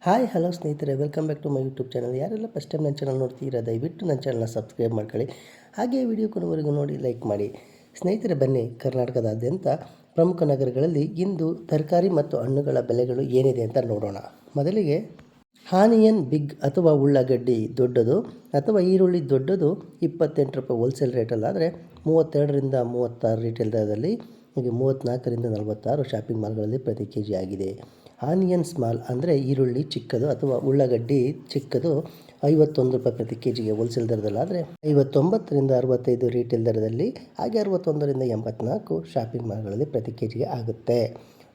Hi hello ಸ್ನೇಹಿತರೆ, welcome back to my YouTube channel. ಯಾರೆಲ್ಲ first time ನನ್ನ channel ನೋಡ್ತೀರಾ ದಯವಿಟ್ಟು ನನ್ನ ಚಾನಲ್ನ ಸಬ್ಸ್ಕ್ರೈಬ್ ಮಾಡ್ಕೊಳ್ಳಿ. ಹಾಗೆ ವಿಡಿಯೋ ಕೊನೆವರೆಗೂ ನೋಡಿ ಲೈಕ್ ಮಾಡಿ. ಸ್ನೇಹಿತರೆ ಬನ್ನಿ, ಕರ್ನಾಟಕದಾದ್ಯಂತ ಪ್ರಮುಖ ನಗರಗಳಲ್ಲಿ ಇಂದು ತರಕಾರಿ ಮತ್ತು ಹಣ್ಣುಗಳ ಬೆಲೆಗಳು ಏನಿದೆ ಅಂತ ನೋಡೋಣ. ಮೊದಲಿಗೆ ಆನಿಯನ್ ಬಿಗ್ ಅಥವಾ ಉಳ್ಳಾಗಡ್ಡಿ ದೊಡ್ಡದು ಅಥವಾ ಈರುಳ್ಳಿ ದೊಡ್ಡದು 28 ರೂಪಾಯಿ ಹೋಲ್ಸೇಲ್ ರೇಟಲ್ಲಾದರೆ 32ರಿಂದ 36 ರೀಟೇಲ್ ದರದಲ್ಲಿ, ಹೀಗೆ 34ರಿಂದ 46 ಶಾಪಿಂಗ್ ಮಾಲ್ಗಳಲ್ಲಿ ಪ್ರತಿ ಕೆ ಜಿ ಆಗಿದೆ. ಆನಿಯನ್ ಸ್ಮಾಲ್ ಅಂದರೆ ಈರುಳ್ಳಿ ಚಿಕ್ಕದು ಅಥವಾ ಉಳ್ಳಾಗಡ್ಡಿ ಚಿಕ್ಕದು 51 ರೂಪಾಯಿ ಪ್ರತಿ ಕೆ ಜಿಗೆ ಹೋಲ್ಸೇಲ್ ದರದಲ್ಲಾದರೆ 59ರಿಂದ 65 ರೀಟೇಲ್ ದರದಲ್ಲಿ, ಹಾಗೆ 61ರಿಂದ 84 ಶಾಪಿಂಗ್ ಮಾಲ್ಗಳಲ್ಲಿ ಪ್ರತಿ ಕೆ ಜಿಗೆ ಆಗುತ್ತೆ.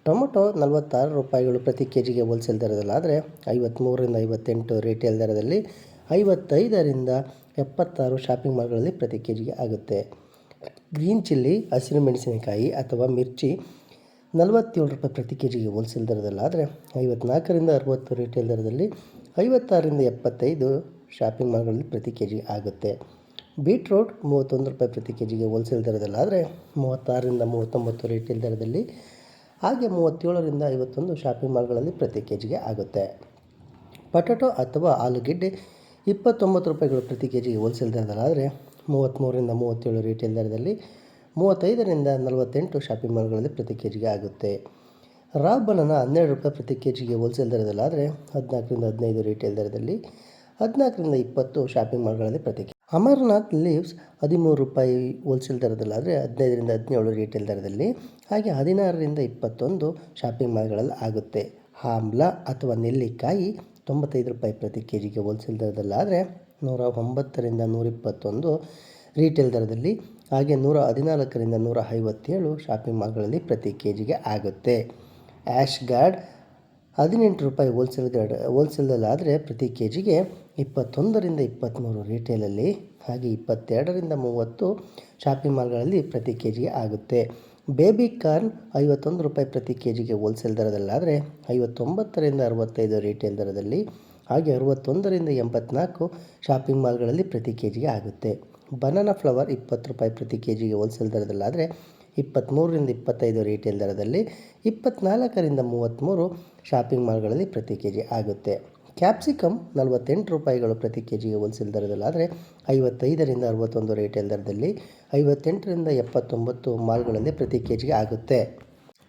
ಟೊಮೊಟೊ 46 ರೂಪಾಯಿಗಳು ಪ್ರತಿ ಕೆ ಜಿಗೆ ಹೋಲ್ಸೇಲ್ ದರದಲ್ಲಾದರೆ 53ರಿಂದ 58 ರೀಟೇಲ್ ದರದಲ್ಲಿ, 55ರಿಂದ 76 ಶಾಪಿಂಗ್ ಮಾಲ್ಗಳಲ್ಲಿ ಪ್ರತಿ ಕೆ ಜಿಗೆ ಆಗುತ್ತೆ. ಗ್ರೀನ್ ಚಿಲ್ಲಿ ಹಸಿರು ಮೆಣಸಿನಕಾಯಿ ಅಥವಾ ಮಿರ್ಚಿ 47 ರೂಪಾಯಿ ಪ್ರತಿ ಕೆ ಜಿಗೆ ಹೋಲ್ಸೇಲ್ ದರದಲ್ಲಾದರೆ 54ರಿಂದ 60 ರೀಟೇಲ್ ದರದಲ್ಲಿ, 56ರಿಂದ 75 ಶಾಪಿಂಗ್ ಮಾಲ್ಗಳಲ್ಲಿ ಪ್ರತಿ ಕೆ ಜಿಗೆ ಆಗುತ್ತೆ. ಬೀಟ್ರೋಟ್ 31 ರೂಪಾಯಿ ಪ್ರತಿ ಕೆ ಜಿಗೆ ಹೋಲ್ಸೇಲ್ ದರದಲ್ಲಾದರೆ 36ರಿಂದ 39 ರೀಟೇಲ್ ದರದಲ್ಲಿ, ಹಾಗೆ 37ರಿಂದ 51 ಶಾಪಿಂಗ್ ಮಾಲ್ಗಳಲ್ಲಿ ಪ್ರತಿ ಕೆ ಜಿಗೆ ಆಗುತ್ತೆ. ಪೊಟ್ಯಾಟೊ ಅಥವಾ ಆಲೂಗೆಡ್ಡೆ 29 ರೂಪಾಯಿಗಳು ಪ್ರತಿ ಕೆ ಜಿಗೆ ಹೋಲ್ಸೇಲ್ ದರದಲ್ಲಾದರೆ 33ರಿಂದ 37 ರೀಟೇಲ್ ದರದಲ್ಲಿ, 35ರಿಂದ 48 ಶಾಪಿಂಗ್ ಮಾಲ್ಗಳಲ್ಲಿ ಪ್ರತಿ ಕೆ ಜಿಗೆ ಆಗುತ್ತೆ. ರಾ ಬನಾನ 12 ರೂಪಾಯಿ ಪ್ರತಿ ಕೆ ಜಿಗೆ ಹೋಲ್ಸೇಲ್ ದರದಲ್ಲಾದರೆ 14ರಿಂದ 15 ರೀಟೇಲ್ ದರದಲ್ಲಿ, 14ರಿಂದ 20 ಶಾಪಿಂಗ್ ಮಾಲ್ಗಳಲ್ಲಿ ಪ್ರತಿ ಕೆ ಜಿ. ಅಮರ್ನಾಥ್ ಲೀವ್ಸ್ 13 ರೂಪಾಯಿ ಹೋಲ್ಸೇಲ್ ದರದಲ್ಲಾದರೆ 15ರಿಂದ 17 ರೀಟೇಲ್ ದರದಲ್ಲಿ, ಹಾಗೆ 16ರಿಂದ 21 ಶಾಪಿಂಗ್ ಮಾಲ್ಗಳಲ್ಲಿ ಆಗುತ್ತೆ. ಆಮ್ಲ ಅಥವಾ ನೆಲ್ಲಿಕಾಯಿ 95 ರೂಪಾಯಿ ಪ್ರತಿ ಕೆ ಜಿಗೆ ಹೋಲ್ಸೇಲ್ ದರದಲ್ಲಾದರೆ 109ರಿಂದ 121 ರೀಟೇಲ್ ದರದಲ್ಲಿ, ಹಾಗೆ 114ರಿಂದ 157 ಶಾಪಿಂಗ್ ಮಾಲ್ಗಳಲ್ಲಿ ಪ್ರತಿ ಕೆ ಜಿಗೆ ಆಗುತ್ತೆ. ಆ್ಯಶ್ ಗಾರ್ಡ್ 18 ರೂಪಾಯಿ ಹೋಲ್ಸೇಲಲ್ಲಾದರೆ ಪ್ರತಿ ಕೆ ಜಿಗೆ 21ರಿಂದ 23 ರೀಟೇಲಲ್ಲಿ, ಹಾಗೆ 22ರಿಂದ 30 ಶಾಪಿಂಗ್ ಮಾಲ್ಗಳಲ್ಲಿ ಪ್ರತಿ ಕೆ ಜಿಗೆ ಆಗುತ್ತೆ. ಬೇಬಿ ಕಾರ್ನ್ 51 ರೂಪಾಯಿ ಪ್ರತಿ ಕೆ ಜಿಗೆ ಹೋಲ್ಸೇಲ್ ದರದಲ್ಲಾದರೆ 59ರಿಂದ 65 ರೀಟೇಲ್ ದರದಲ್ಲಿ, ಹಾಗೆ 61ರಿಂದ 84 ಶಾಪಿಂಗ್ ಮಾಲ್ಗಳಲ್ಲಿ ಪ್ರತಿ ಕೆ ಜಿಗೆ ಆಗುತ್ತೆ. ಬನಾನಾ ಫ್ಲವರ್ 20 ರೂಪಾಯಿ ಪ್ರತಿ ಕೆ ಜಿಗೆ ಹೋಲ್ಸೇಲ್ ದರದಲ್ಲಾದರೆ 23ರಿಂದ 25 ರೀಟೇಲ್ ದರದಲ್ಲಿ, 24ರಿಂದ 33 ಶಾಪಿಂಗ್ ಮಾಲ್ಗಳಲ್ಲಿ ಪ್ರತಿ ಕೆ ಜಿ ಆಗುತ್ತೆ. ಕ್ಯಾಪ್ಸಿಕಮ್ 48 ರೂಪಾಯಿಗಳು ಪ್ರತಿ ಕೆ ಜಿಗೆ ಹೋಲ್ಸೇಲ್ ದರದಲ್ಲಾದರೆ 55ರಿಂದ 61 ರೀಟೇಲ್ ದರದಲ್ಲಿ, 58ರಿಂದ 79 ಮಾಲ್ಗಳಲ್ಲಿ ಪ್ರತಿ ಕೆ ಜಿಗೆ ಆಗುತ್ತೆ.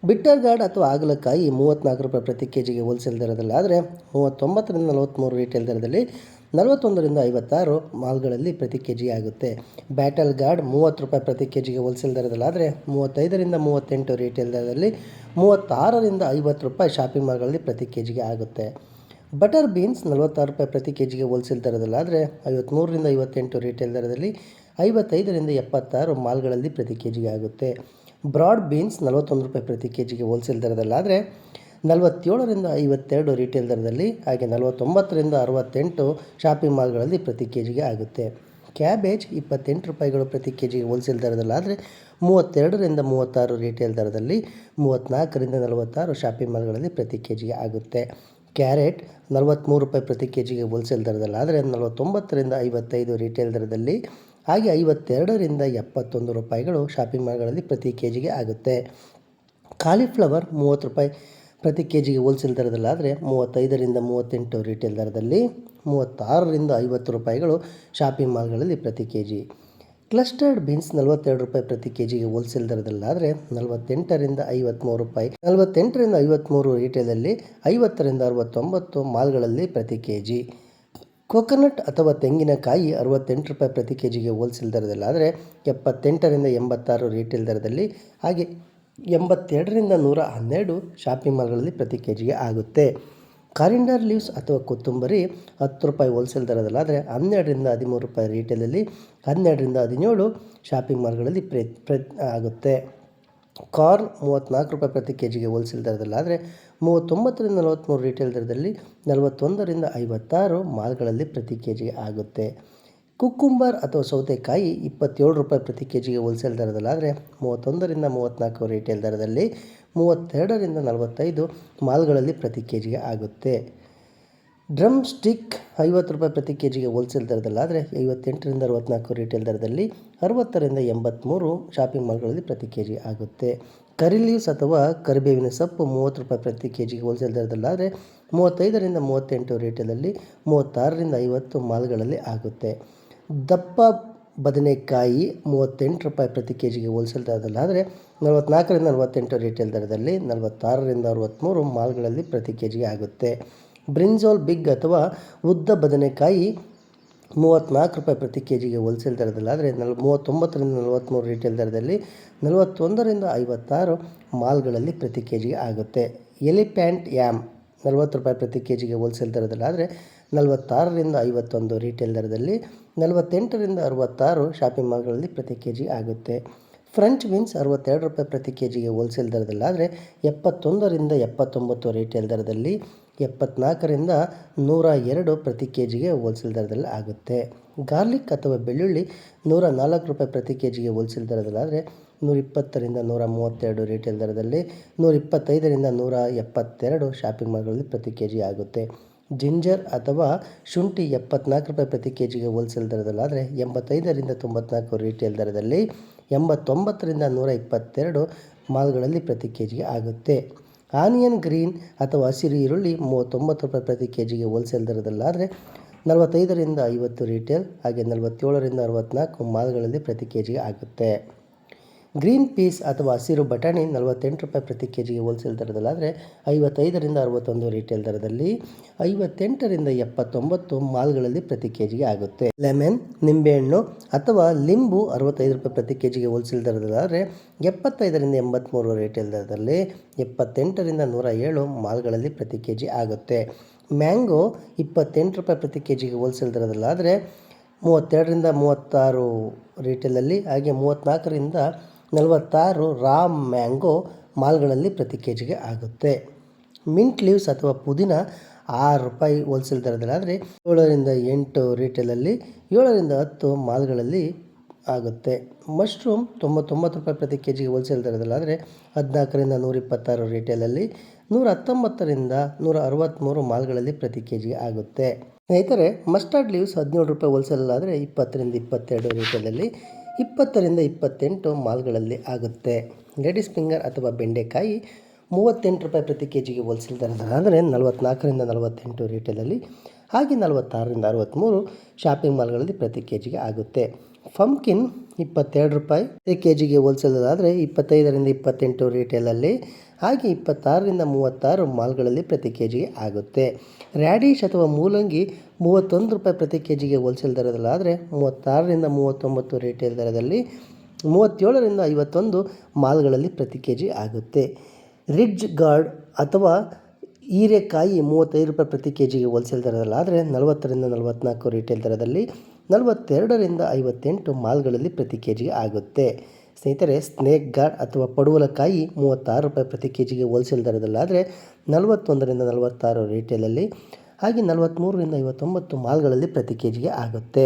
ಬಿಟ್ಟರ್ ಗಾರ್ಡ್ ಅಥವಾ ಹಾಗಲಕಾಯಿ 34 ರೂಪಾಯಿ ಪ್ರತಿ ಕೆ ಜಿಗೆ ಹೋಲ್ಸೇಲ್ ದರದಲ್ಲಾದರೆ 39ರಿಂದ 43 ರೀಟೇಲ್ ದರದಲ್ಲಿ, 41ರಿಂದ 56 ಮಾಲ್ಗಳಲ್ಲಿ ಪ್ರತಿ ಕೆ ಜಿ ಆಗುತ್ತೆ. ಬ್ಯಾಟಲ್ ಗಾರ್ಡ್ 30 ರೂಪಾಯಿ ಪ್ರತಿ ಕೆ ಜಿಗೆ ಹೋಲ್ಸೇಲ್ ದರದಲ್ಲಾದರೆ 35ರಿಂದ 38 ರೀಟೇಲ್ ದರದಲ್ಲಿ, 36ರಿಂದ 50 ರೂಪಾಯಿ ಶಾಪಿಂಗ್ ಮಾಲ್ಗಳಲ್ಲಿ ಪ್ರತಿ ಕೆ ಜಿಗೆ ಆಗುತ್ತೆ. ಬಟರ್ ಬೀನ್ಸ್ 46 ರೂಪಾಯಿ ಪ್ರತಿ ಕೆ ಜಿಗೆ ಹೋಲ್ಸೇಲ್ ದರದಲ್ಲಾದರೆ 53ರಿಂದ 58 ರೀಟೇಲ್ ದರದಲ್ಲಿ, 55ರಿಂದ 76 ಮಾಲ್ಗಳಲ್ಲಿ ಪ್ರತಿ ಕೆ ಜಿಗೆ ಆಗುತ್ತೆ. ಬ್ರಾಡ್ ಬೀನ್ಸ್ 41 ರೂಪಾಯಿ ಪ್ರತಿ ಕೆ ಜಿಗೆ ಹೋಲ್ಸೇಲ್ ದರದಲ್ಲಾದರೆ 47ರಿಂದ 52 ರೀಟೇಲ್ ದರದಲ್ಲಿ, ಹಾಗೆ 49ರಿಂದ 68 ಶಾಪಿಂಗ್ ಮಾಲ್ಗಳಲ್ಲಿ ಪ್ರತಿ ಕೆ ಜಿಗೆ ಆಗುತ್ತೆ. ಕ್ಯಾಬೇಜ್ 28 ರೂಪಾಯಿಗಳು ಪ್ರತಿ ಕೆ ಜಿಗೆ ಹೋಲ್ಸೇಲ್ ದರದಲ್ಲಾದರೆ 32ರಿಂದ 36 ರೀಟೇಲ್ ದರದಲ್ಲಿ, 34ರಿಂದ 46 ಶಾಪಿಂಗ್ ಮಾಲ್ಗಳಲ್ಲಿ ಪ್ರತಿ ಕೆ ಜಿಗೆ ಆಗುತ್ತೆ. ಕ್ಯಾರೆಟ್ 43 ರೂಪಾಯಿ ಪ್ರತಿ ಕೆ ಜಿಗೆ ಹೋಲ್ಸೇಲ್ ದರದಲ್ಲಾದರೆ 49ರಿಂದ 55 ರೀಟೇಲ್ ದರದಲ್ಲಿ, ಹಾಗೆ 52ರಿಂದ 71 ರೂಪಾಯಿಗಳು ಶಾಪಿಂಗ್ ಮಾಲ್ಗಳಲ್ಲಿ ಪ್ರತಿ ಕೆ ಜಿಗೆ ಆಗುತ್ತೆ. ಕಾಲಿಫ್ಲವರ್ 30 ರೂಪಾಯಿ ಪ್ರತಿ ಕೆ ಜಿಗೆ ಹೋಲ್ಸೇಲ್ ದರದಲ್ಲಾದರೆ 35ರಿಂದ 38 ರೀಟೇಲ್ ದರದಲ್ಲಿ, 36ರಿಂದ 50 ರೂಪಾಯಿಗಳು ಶಾಪಿಂಗ್ ಮಾಲ್ಗಳಲ್ಲಿ ಪ್ರತಿ ಕೆ ಜಿ. ಕ್ಲಸ್ಟರ್ಡ್ ಬೀನ್ಸ್ 42 ರೂಪಾಯಿ ಪ್ರತಿ ಕೆ ಜಿಗೆ ಹೋಲ್ಸೇಲ್ ದರದಲ್ಲಾದರೆ 48ರಿಂದ 53 ರೂಪಾಯಿ, 48ರಿಂದ 53 ರೀಟೇಲಲ್ಲಿ, 50ರಿಂದ 69 ಮಾಲ್ಗಳಲ್ಲಿ ಪ್ರತಿ ಕೆ ಜಿ. ಕೊಕೊನಟ್ ಅಥವಾ ತೆಂಗಿನಕಾಯಿ 68 ರೂಪಾಯಿ ಪ್ರತಿ ಕೆ ಜಿಗೆ ಹೋಲ್ಸೇಲ್ ದರದಲ್ಲಾದರೆ 78ರಿಂದ 86 ರೀಟೇಲ್ ದರದಲ್ಲಿ, ಹಾಗೆ 82ರಿಂದ 112 ಶಾಪಿಂಗ್ ಮಾಲ್ಗಳಲ್ಲಿ ಪ್ರತಿ ಕೆ ಜಿಗೆ ಆಗುತ್ತೆ. ಕಾರಿಂಡರ್ ಲೀವ್ಸ್ ಅಥವಾ ಕೊತ್ತಂಬರಿ 10 ರೂಪಾಯಿ ಹೋಲ್ಸೇಲ್ ದರದಲ್ಲಾದರೆ 12ರಿಂದ 13 ರೂಪಾಯಿ ರೀಟೇಲಲ್ಲಿ, 12ರಿಂದ 17 ಶಾಪಿಂಗ್ ಮಾಲ್ಗಳಲ್ಲಿ ಆಗುತ್ತೆ. ಕಾರ್ನ್ 34 ರೂಪಾಯಿ ಪ್ರತಿ ಕೆ ಜಿಗೆ ಹೋಲ್ಸೇಲ್ ದರದಲ್ಲಾದರೆ 39ರಿಂದ 43 ರೀಟೇಲ್ ದರದಲ್ಲಿ, 41ರಿಂದ 56 ಮಾಲ್ಗಳಲ್ಲಿ ಪ್ರತಿ ಕೆ ಜಿಗೆ ಆಗುತ್ತೆ. ಕುಕ್ಕುಂಬರ್ ಅಥವಾ ಸೌತೆಕಾಯಿ 27 ರೂಪಾಯಿ ಪ್ರತಿ ಕೆ ಜಿಗೆ ಹೋಲ್ಸೇಲ್ ದರದಲ್ಲಾದರೆ 31ರಿಂದ 34 ರೀಟೇಲ್ ದರದಲ್ಲಿ, 32ರಿಂದ 45 ಮಾಲ್ಗಳಲ್ಲಿ ಪ್ರತಿ ಕೆ ಜಿಗೆ ಆಗುತ್ತೆ. ಡ್ರಮ್ ಸ್ಟಿಕ್ 50 ರೂಪಾಯಿ ಪ್ರತಿ ಕೆ ಜಿಗೆ ಹೋಲ್ಸೇಲ್ ದರದಲ್ಲಾದರೆ 58ರಿಂದ 64 ರೀಟೇಲ್ ದರದಲ್ಲಿ, 60ರಿಂದ 83 ಶಾಪಿಂಗ್ ಮಾಲ್ಗಳಲ್ಲಿ ಪ್ರತಿ ಕೆ ಜಿ ಆಗುತ್ತೆ. ಕರಿ ಲೀವ್ಸ್ ಅಥವಾ ಕರಿಬೇವಿನ ಸೊಪ್ಪು 30 ರೂಪಾಯಿ ಪ್ರತಿ ಕೆ ಜಿಗೆ ಹೋಲ್ಸೇಲ್ ದರದಲ್ಲಾದರೆ 35ರಿಂದ 38 ರೀಟೇಲಲ್ಲಿ, 36ರಿಂದ 50 ಮಾಲ್ಗಳಲ್ಲಿ ಆಗುತ್ತೆ. ದಪ್ಪ ಬದನೆಕಾಯಿ 38 ರೂಪಾಯಿ ಪ್ರತಿ ಕೆ ಜಿಗೆ ಹೋಲ್ಸೇಲ್ ದರದಲ್ಲಾದರೆ 44ರಿಂದ 48 ರೀಟೇಲ್ ದರದಲ್ಲಿ, 46ರಿಂದ 63 ಮಾಲ್ಗಳಲ್ಲಿ ಪ್ರತಿ ಕೆ ಜಿಗೆ ಆಗುತ್ತೆ. ಬ್ರಿಂಜಾಲ್ ಬಿಗ್ ಅಥವಾ ಉದ್ದ ಬದನೆಕಾಯಿ 34 ರೂಪಾಯಿ ಪ್ರತಿ ಕೆ ಜಿಗೆ ಹೋಲ್ಸೇಲ್ ದರದಲ್ಲಾದರೆ 39ರಿಂದ 43 ರೀಟೇಲ್ ದರದಲ್ಲಿ, 41ರಿಂದ 56 ಮಾಲ್ಗಳಲ್ಲಿ ಪ್ರತಿ ಕೆ ಜಿಗೆ ಆಗುತ್ತೆ. ಎಲಿಫ್ಯಾಂಟ್ ಯಾಮ್ 40 ರೂಪಾಯಿ ಪ್ರತಿ ಕೆ ಜಿಗೆ ಹೋಲ್ಸೇಲ್ ದರದಲ್ಲಾದರೆ 46ರಿಂದ 51 ರೀಟೇಲ್ ದರದಲ್ಲಿ, 48ರಿಂದ 66 ಶಾಪಿಂಗ್ ಮಾಲ್ಗಳಲ್ಲಿ ಪ್ರತಿ ಕೆ ಜಿ ಆಗುತ್ತೆ. ಫ್ರೆಂಚ್ ಬೀನ್ಸ್ 62 ರೂಪಾಯಿ ಪ್ರತಿ ಕೆ ಜಿಗೆ ಹೋಲ್ಸೇಲ್ ದರದಲ್ಲಾದರೆ 71ರಿಂದ 79 ರೀಟೇಲ್ ದರದಲ್ಲಿ, 74ರಿಂದ 102 ಪ್ರತಿ ಕೆ ಜಿಗೆ ಹೋಲ್ಸೇಲ್ ದರದಲ್ಲಿ ಆಗುತ್ತೆ. ಗಾರ್ಲಿಕ್ ಅಥವಾ ಬೆಳ್ಳುಳ್ಳಿ 104 ರೂಪಾಯಿ ಪ್ರತಿ ಕೆ ಜಿಗೆ ಹೋಲ್ಸೇಲ್ ದರದಲ್ಲಾದರೆ 120ರಿಂದ 132 ರೀಟೇಲ್ ದರದಲ್ಲಿ, 125ರಿಂದ 172 ಶಾಪಿಂಗ್ ಮಾಲ್ಗಳಲ್ಲಿ ಪ್ರತಿ ಕೆ ಜಿ ಆಗುತ್ತೆ. ಜಿಂಜರ್ ಅಥವಾ ಶುಂಠಿ 74 ರೂಪಾಯಿ ಪ್ರತಿ ಕೆ ಜಿಗೆ ಹೋಲ್ಸೇಲ್ ದರದಲ್ಲಾದರೆ 85ರಿಂದ 94 ರೀಟೇಲ್ ದರದಲ್ಲಿ, 89ರಿಂದ 122 ಮಾಲ್ಗಳಲ್ಲಿ ಪ್ರತಿ ಕೆ ಜಿಗೆ ಆಗುತ್ತೆ. ಆನಿಯನ್ ಗ್ರೀನ್ ಅಥವಾ ಹಸಿರು ಈರುಳ್ಳಿ 39 ರೂಪಾಯಿ ಪ್ರತಿ ಕೆ ಜಿಗೆ ಹೋಲ್ಸೇಲ್ ದರದಲ್ಲಾದರೆ 45ರಿಂದ 50 ರೀಟೇಲ್, ಹಾಗೆ 47ರಿಂದ 64 ಮಾಲ್ಗಳಲ್ಲಿ ಪ್ರತಿ ಕೆ ಜಿಗೆ ಆಗುತ್ತೆ. ಗ್ರೀನ್ ಪೀಸ್ ಅಥವಾ ಹಸಿರು ಬಟಾಣಿ 48 ರೂಪಾಯಿ ಪ್ರತಿ ಕೆ ಜಿಗೆ ಹೋಲ್ಸೇಲ್ ದರದಲ್ಲಾದರೆ 55ರಿಂದ 61 ರೀಟೇಲ್ ದರದಲ್ಲಿ, 58ರಿಂದ 79 ಮಾಲ್ಗಳಲ್ಲಿ ಪ್ರತಿ ಕೆ ಜಿಗೆ ಆಗುತ್ತೆ. ಲೆಮನ್ ನಿಂಬೆಹಣ್ಣು ಅಥವಾ ಲಿಂಬು 65 ರೂಪಾಯಿ ಪ್ರತಿ ಕೆ ಜಿಗೆ ಹೋಲ್ಸೇಲ್ ದರದಲ್ಲಾದರೆ 75ರಿಂದ 83 ರೀಟೇಲ್ ದರದಲ್ಲಿ, 78ರಿಂದ 107 ಮಾಲ್ಗಳಲ್ಲಿ ಪ್ರತಿ ಕೆ ಜಿ ಆಗುತ್ತೆ. ಮ್ಯಾಂಗೋ 28 ರೂಪಾಯಿ ಪ್ರತಿ ಕೆ ಜಿಗೆ ಹೋಲ್ಸೇಲ್ ದರದಲ್ಲಾದರೆ 32ರಿಂದ 36 ರೀಟೇಲಲ್ಲಿ, ಹಾಗೆ 34ರಿಂದ 46 ರಾ ಮ್ಯಾಂಗೋ ಮಾಲ್ಗಳಲ್ಲಿ ಪ್ರತಿ ಕೆ ಜಿಗೆ ಆಗುತ್ತೆ. ಮಿಂಟ್ ಲೀವ್ಸ್ ಅಥವಾ ಪುದೀನ 6 ರೂಪಾಯಿ ಹೋಲ್ಸೇಲ್ ದರದಲ್ಲಾದರೆ 7ರಿಂದ 8 ರೀಟೇಲಲ್ಲಿ, 7ರಿಂದ 10 ಮಾಲ್ಗಳಲ್ಲಿ ಆಗುತ್ತೆ. ಮಶ್ರೂಮ್ 99 ರೂಪಾಯಿ ಪ್ರತಿ ಕೆ ಜಿಗೆ ಹೋಲ್ಸೇಲ್ ದರದಲ್ಲಾದರೆ 14ರಿಂದ 126 ರೀಟೇಲಲ್ಲಿ, 119ರಿಂದ 163 ಮಾಲ್ಗಳಲ್ಲಿ ಪ್ರತಿ ಕೆ ಜಿಗೆ ಆಗುತ್ತೆ. ಸ್ನೇಹಿತರೆ, ಮಸ್ಟರ್ಡ್ ಲೀವ್ಸ್ 17 ರೂಪಾಯಿ ಹೋಲ್ಸೇಲಲ್ಲಾದರೆ 20ರಿಂದ 22 ರೀಟೇಲಲ್ಲಿ, 20ರಿಂದ 28 ಮಾಲ್ಗಳಲ್ಲಿ ಆಗುತ್ತೆ. ಲೇಡೀಸ್ ಫಿಂಗರ್ ಅಥವಾ ಬೆಂಡೆಕಾಯಿ 38 ರೂಪಾಯಿ ಪ್ರತಿ ಕೆ ಜಿಗೆ ಹೋಲ್ಸೇಲ್ ದರದಲ್ಲಾದರೆ 44ರಿಂದ 48 ರೀಟೇಲಲ್ಲಿ, ಹಾಗೆ 46ರಿಂದ 63 ಶಾಪಿಂಗ್ ಮಾಲ್ಗಳಲ್ಲಿ ಪ್ರತಿ ಕೆ ಜಿಗೆ ಆಗುತ್ತೆ. ಪಂಪ್ಕಿನ್ 22 ರೂಪಾಯಿ ಪ್ರತಿ ಕೆ ಜಿಗೆ ಹೋಲ್ಸೇಲಲ್ಲಾದರೆ 25ರಿಂದ 28 ರೀಟೇಲಲ್ಲಿ, ಹಾಗೆ 26ರಿಂದ 36 ಮಾಲ್ಗಳಲ್ಲಿ ಪ್ರತಿ ಕೆ ಜಿಗೆ ಆಗುತ್ತೆ. ರ್ಯಾಡಿಶ್ ಅಥವಾ ಮೂಲಂಗಿ 31 ರೂಪಾಯಿ ಪ್ರತಿ ಕೆ ಜಿಗೆ ಹೋಲ್ಸೇಲ್ ದರದಲ್ಲಾದರೆ 36ರಿಂದ 39 ರೀಟೇಲ್ ದರದಲ್ಲಿ, 37ರಿಂದ 51 ಮಾಲ್ಗಳಲ್ಲಿ ಪ್ರತಿ ಕೆ ಜಿ ಆಗುತ್ತೆ. ರಿಡ್ಜ್ ಗಾರ್ಡ್ ಅಥವಾ ಹೀರೆಕಾಯಿ 35 ರೂಪಾಯಿ ಪ್ರತಿ ಕೆ ಜಿಗೆ ಹೋಲ್ಸೇಲ್ ದರದಲ್ಲಾದರೆ 40ರಿಂದ 44 ರೀಟೇಲ್ ದರದಲ್ಲಿ, 42ರಿಂದ 58 ಮಾಲ್ಗಳಲ್ಲಿ ಪ್ರತಿ ಕೆ ಜಿಗೆ ಆಗುತ್ತೆ. ಸ್ನೇಹಿತರೆ, ಸ್ನೇಕ್ ಗಾರ್ಡ್ ಅಥವಾ ಪಡುವಲಕಾಯಿ 36 ರೂಪಾಯಿ ಪ್ರತಿ ಕೆ ಜಿಗೆ ಹೋಲ್ಸೇಲ್ ದರದಲ್ಲಾದರೆ 41ರಿಂದ 46 ರೀಟೇಲಲ್ಲಿ, ಹಾಗೆ 43ರಿಂದ 59 ಮಾಲ್ಗಳಲ್ಲಿ ಪ್ರತಿ ಕೆ ಜಿಗೆ ಆಗುತ್ತೆ.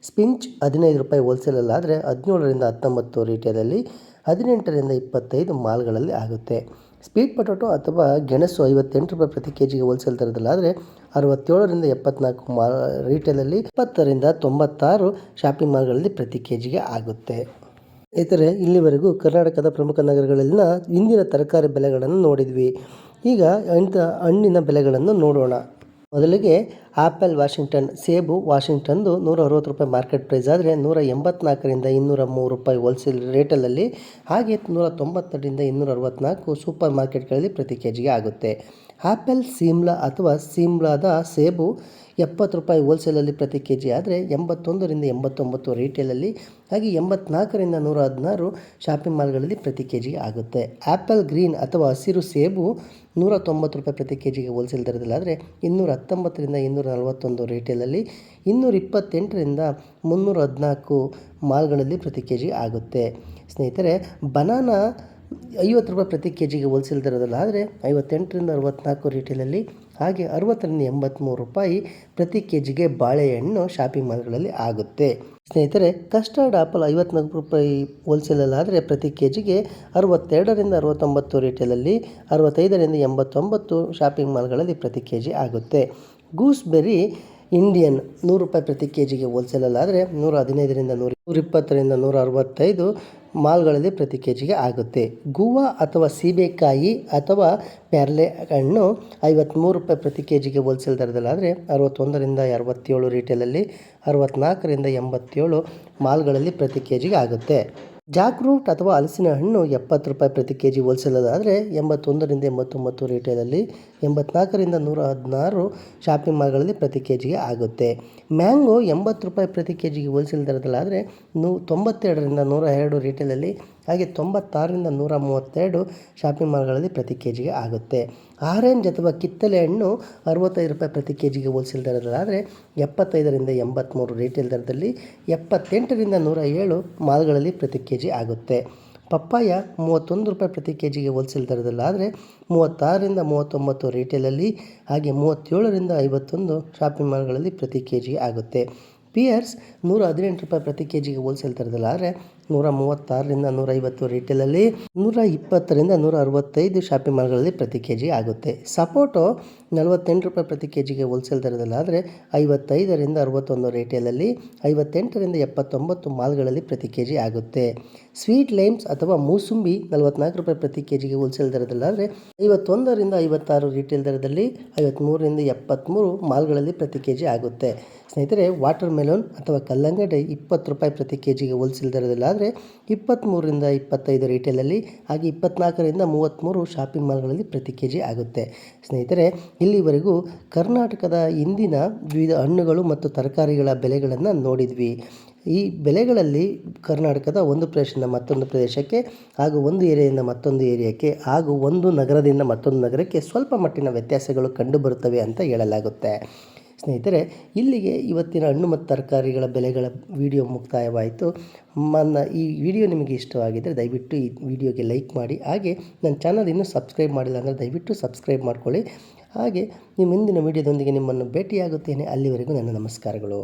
ಸ್ಪಿಂಚ್ 15 ರೂಪಾಯಿ ಹೋಲ್ಸೇಲಲ್ಲಾದರೆ 17ರಿಂದ 19 ರೀಟೇಲಲ್ಲಿ, 18ರಿಂದ 25 ಮಾಲ್ಗಳಲ್ಲಿ ಆಗುತ್ತೆ. ಸ್ವೀಟ್ ಪೊಟೊಟೊ ಅಥವಾ ಗೆಣಸು 58 ರೂಪಾಯಿ ಪ್ರತಿ ಕೆ ಜಿಗೆ ಹೋಲ್ಸೇಲ್ ದರದಲ್ಲಾದರೆ 67ರಿಂದ 74 ರೀಟೇಲಲ್ಲಿ, 20ರಿಂದ 96 ಶಾಪಿಂಗ್ ಮಾಲ್ಗಳಲ್ಲಿ ಪ್ರತಿ ಕೆ ಜಿಗೆ ಆಗುತ್ತೆ. ಸ್ನೇಹಿತರೆ, ಇಲ್ಲಿವರೆಗೂ ಕರ್ನಾಟಕದ ಪ್ರಮುಖ ನಗರಗಳಲ್ಲಿನ ಇಂದಿನ ತರಕಾರಿ ಬೆಲೆಗಳನ್ನು ನೋಡಿದ್ವಿ. ಈಗ ಹಣ್ಣಿನ ಬೆಲೆಗಳನ್ನು ನೋಡೋಣ. ಮೊದಲಿಗೆ ಆ್ಯಪಲ್ ವಾಷಿಂಗ್ಟನ್. ಸೇಬು ವಾಷಿಂಗ್ಟನ್ದು 160 ರೂಪಾಯಿ ಮಾರ್ಕೆಟ್ ಪ್ರೈಸ್ ಆದರೆ 184ರಿಂದ 203 ರೂಪಾಯಿ ಹೋಲ್ಸೇಲ್ ರೇಟಲಲ್ಲಿ, ಹಾಗೆ 190ರಿಂದ 264 ಸೂಪರ್ ಮಾರ್ಕೆಟ್ಗಳಲ್ಲಿ ಪ್ರತಿ ಕೆ ಜಿಗೆ ಆಗುತ್ತೆ. ಆ್ಯಪಲ್ ಸಿಮ್ಲಾ ಅಥವಾ ಸಿಮ್ಲಾದ ಸೇಬು 70 ರೂಪಾಯಿ ಹೋಲ್ಸೇಲಲ್ಲಿ ಪ್ರತಿ ಕೆ ಜಿ ಆದರೆ 81ರಿಂದ 89 ರೀಟೇಲಲ್ಲಿ, ಹಾಗೆ 84ರಿಂದ 116 ಶಾಪಿಂಗ್ ಮಾಲ್ಗಳಲ್ಲಿ ಪ್ರತಿ ಕೆ ಜಿಗೆ ಆಗುತ್ತೆ. ಆ್ಯಪಲ್ ಗ್ರೀನ್ ಅಥವಾ ಹಸಿರು ಸೇಬು 190 ರೂಪಾಯಿ ಪ್ರತಿ ಕೆ ಜಿಗೆ ಹೋಲ್ಸೇಲ್ ದರದಲ್ಲಾದರೆ 219ರಿಂದ 241 ರೀಟೇಲಲ್ಲಿ, 228ರಿಂದ 314 ಮಾಲ್ಗಳಲ್ಲಿ ಪ್ರತಿ ಕೆ ಜಿ ಆಗುತ್ತೆ. ಸ್ನೇಹಿತರೆ, ಬನಾನಾ 50 ರೂಪಾಯಿ ಪ್ರತಿ ಕೆ ಜಿಗೆ ಹೋಲ್ಸೇಲ್ ದರದಲ್ಲಾದರೆ 58ರಿಂದ 64 ರೀಟೇಲಲ್ಲಿ, ಹಾಗೆ 60ರಿಂದ 83 ರೂಪಾಯಿ ಪ್ರತಿ ಕೆ ಜಿಗೆ ಬಾಳೆಹಣ್ಣು ಶಾಪಿಂಗ್ ಮಾಲ್ಗಳಲ್ಲಿ ಆಗುತ್ತೆ. ಸ್ನೇಹಿತರೆ, ಕಸ್ಟರ್ಡ್ ಆಪಲ್ 54 ರೂಪಾಯಿ ಹೋಲ್ಸೇಲಲ್ಲಾದರೆ ಪ್ರತಿ ಕೆ ಜಿಗೆ 62ರಿಂದ 69 ರೀಟೇಲಲ್ಲಿ, 65ರಿಂದ 89 ಶಾಪಿಂಗ್ ಮಾಲ್ಗಳಲ್ಲಿ ಪ್ರತಿ ಕೆ ಜಿ ಆಗುತ್ತೆ. ಗೂಸ್ಬೆರಿ ಇಂಡಿಯನ್ 100 ರೂಪಾಯಿ ಪ್ರತಿ ಕೆ ಜಿಗೆ ಹೋಲ್ಸೇಲಲ್ಲಾದರೆ 115ರಿಂದ 120ರಿಂದ 165 ಮಾಲ್ಗಳಲ್ಲಿ ಪ್ರತಿ ಕೆ ಜಿಗೆ ಆಗುತ್ತೆ. ಗೂವಾ ಅಥವಾ ಸೀಬೆಕಾಯಿ ಅಥವಾ ಪೇರಲೆ ಹಣ್ಣು 53 ರೂಪಾಯಿ ಪ್ರತಿ ಕೆ ಜಿಗೆ ಹೋಲ್ಸೇಲ್ ದರದಲ್ಲಾದರೆ 61ರಿಂದ 67 ರೀಟೇಲಲ್ಲಿ, 64ರಿಂದ 87 ಮಾಲ್ಗಳಲ್ಲಿ ಪ್ರತಿ ಕೆ ಜಿಗೆ ಆಗುತ್ತೆ. ಜಾಕ್ ಫ್ರೂಟ್ ಅಥವಾ ಹಲಸಿನ ಹಣ್ಣು 70 ರೂಪಾಯಿ ಪ್ರತಿ ಕೆ ಜಿ ಹೋಲ್ಸೇಲಲ್ಲಾದರೆ 81ರಿಂದ 89 ರೀಟೇಲಲ್ಲಿ, 84ರಿಂದ 116 ಶಾಪಿಂಗ್ ಮಾಲ್ಗಳಲ್ಲಿ ಪ್ರತಿ ಕೆ ಜಿಗೆ ಆಗುತ್ತೆ. ಮ್ಯಾಂಗೋ 80 ರೂಪಾಯಿ ಪ್ರತಿ ಕೆ ಜಿಗೆ ಹೋಲ್ಸೇಲ್ ದರದಲ್ಲಾದರೆ 92ರಿಂದ 102 ರೀಟೇಲಲ್ಲಿ, ಹಾಗೆ 96ರಿಂದ 132 ಶಾಪಿಂಗ್ ಮಾಲ್ಗಳಲ್ಲಿ ಪ್ರತಿ ಕೆ ಜಿಗೆ ಆಗುತ್ತೆ. ಆರೆಂಜ್ ಅಥವಾ ಕಿತ್ತಳೆ ಹಣ್ಣು 65 ರೂಪಾಯಿ ಪ್ರತಿ ಕೆ ಜಿಗೆ ಹೋಲ್ಸೇಲ್ ದರದಲ್ಲಾದರೆ 75ರಿಂದ 83 ರೀಟೇಲ್ ದರದಲ್ಲಿ, 78ರಿಂದ 107 ಮಾಲ್ಗಳಲ್ಲಿ ಪ್ರತಿ ಕೆ ಜಿ ಆಗುತ್ತೆ. ಪಪ್ಪಾಯ 31 ರೂಪಾಯಿ ಪ್ರತಿ ಕೆ ಜಿಗೆ ಹೋಲ್ಸೇಲ್ ದರದಲ್ಲಾದರೆ 36ರಿಂದ 39 ರೀಟೇಲಲ್ಲಿ, ಹಾಗೆ 37ರಿಂದ 51 ಶಾಪಿಂಗ್ ಮಾಲ್ಗಳಲ್ಲಿ ಪ್ರತಿ ಕೆ ಜಿಗೆ ಆಗುತ್ತೆ. ಪಿಯರ್ಸ್ 118 ರೂಪಾಯಿ ಪ್ರತಿ ಕೆ ಜಿಗೆ ಹೋಲ್ಸೇಲ್ ದರದಲ್ಲಾದರೆ 136ರಿಂದ 150 ರೀಟೇಲಲ್ಲಿ, 120ರಿಂದ 165 ಶಾಪಿಂಗ್ ಮಾಲ್ಗಳಲ್ಲಿ ಪ್ರತಿ ಕೆ ಜಿ ಆಗುತ್ತೆ. ಸಪೋಟೊ 48 ರೂಪಾಯಿ ಪ್ರತಿ ಕೆ ಜಿಗೆ ಹೋಲ್ಸೇಲ್ ದರದಲ್ಲಾದರೆ 55ರಿಂದ 61 ರೀಟೇಲಲ್ಲಿ, 58ರಿಂದ 79 ಮಾಲ್ಗಳಲ್ಲಿ ಪ್ರತಿ ಕೆ ಜಿ ಆಗುತ್ತೆ. ಸ್ವೀಟ್ ಲೈಮ್ಸ್ ಅಥವಾ ಮೂಸುಂಬಿ 44 ರೂಪಾಯಿ ಪ್ರತಿ ಕೆ ಜಿಗೆ ಹೋಲ್ಸೇಲ್ ದರದಲ್ಲಾದರೆ 51ರಿಂದ 56 ರೀಟೇಲ್ ದರದಲ್ಲಿ, 53ರಿಂದ 73 ಮಾಲ್ಗಳಲ್ಲಿ ಪ್ರತಿ ಕೆ ಜಿ ಆಗುತ್ತೆ. ಸ್ನೇಹಿತರೆ, ವಾಟರ್ ಮೆಲೋನ್ ಅಥವಾ ಕಲ್ಲಂಗಡಿ 20 ರೂಪಾಯಿ ಪ್ರತಿ ಕೆ ಜಿಗೆ ಹೋಲ್ಸೇಲ್ ದರದಲ್ಲಾದರೆ 23ರಿಂದ 25 ರೀಟೇಲಲ್ಲಿ, ಹಾಗೆ 24ರಿಂದ 33 ಶಾಪಿಂಗ್ ಮಾಲ್ಗಳಲ್ಲಿ ಪ್ರತಿ ಕೆ ಜಿ ಆಗುತ್ತೆ. ಸ್ನೇಹಿತರೆ, ಇಲ್ಲಿವರೆಗೂ ಕರ್ನಾಟಕದ ಇಂದಿನ ವಿವಿಧ ಹಣ್ಣುಗಳು ಮತ್ತು ತರಕಾರಿಗಳ ಬೆಲೆಗಳನ್ನು ನೋಡಿದ್ವಿ. ಈ ಬೆಲೆಗಳಲ್ಲಿ ಕರ್ನಾಟಕದ ಒಂದು ಪ್ರದೇಶದಿಂದ ಮತ್ತೊಂದು ಪ್ರದೇಶಕ್ಕೆ, ಹಾಗೂ ಒಂದು ಏರಿಯಾದಿಂದ ಮತ್ತೊಂದು ಏರಿಯಾಕ್ಕೆ, ಹಾಗೂ ಒಂದು ನಗರದಿಂದ ಮತ್ತೊಂದು ನಗರಕ್ಕೆ ಸ್ವಲ್ಪ ಮಟ್ಟಿನ ವ್ಯತ್ಯಾಸಗಳು ಕಂಡುಬರುತ್ತವೆ ಅಂತ ಹೇಳಲಾಗುತ್ತೆ. ಸ್ನೇಹಿತರೆ, ಇಲ್ಲಿಗೆ ಇವತ್ತಿನ ಹಣ್ಣು ಮತ್ತು ತರಕಾರಿಗಳ ಬೆಲೆಗಳ ವಿಡಿಯೋ ಮುಕ್ತಾಯವಾಯಿತು. ಈ ವಿಡಿಯೋ ನಿಮಗೆ ಇಷ್ಟವಾಗಿದ್ದರೆ ದಯವಿಟ್ಟು ಈ ವಿಡಿಯೋಗೆ ಲೈಕ್ ಮಾಡಿ, ಹಾಗೆ ನನ್ನ ಚಾನಲ್ ಇನ್ನೂ ಸಬ್ಸ್ಕ್ರೈಬ್ ಮಾಡಿಲ್ಲ ಅಂದರೆ ದಯವಿಟ್ಟು ಸಬ್ಸ್ಕ್ರೈಬ್ ಮಾಡ್ಕೊಳ್ಳಿ. ಹಾಗೆ ಈ ಮುಂದಿನ ವಿಡಿಯೋದೊಂದಿಗೆ ನಿಮ್ಮನ್ನು ಭೇಟಿಯಾಗುತ್ತೇನೆ. ಅಲ್ಲಿವರೆಗೂ ನನ್ನ ನಮಸ್ಕಾರಗಳು.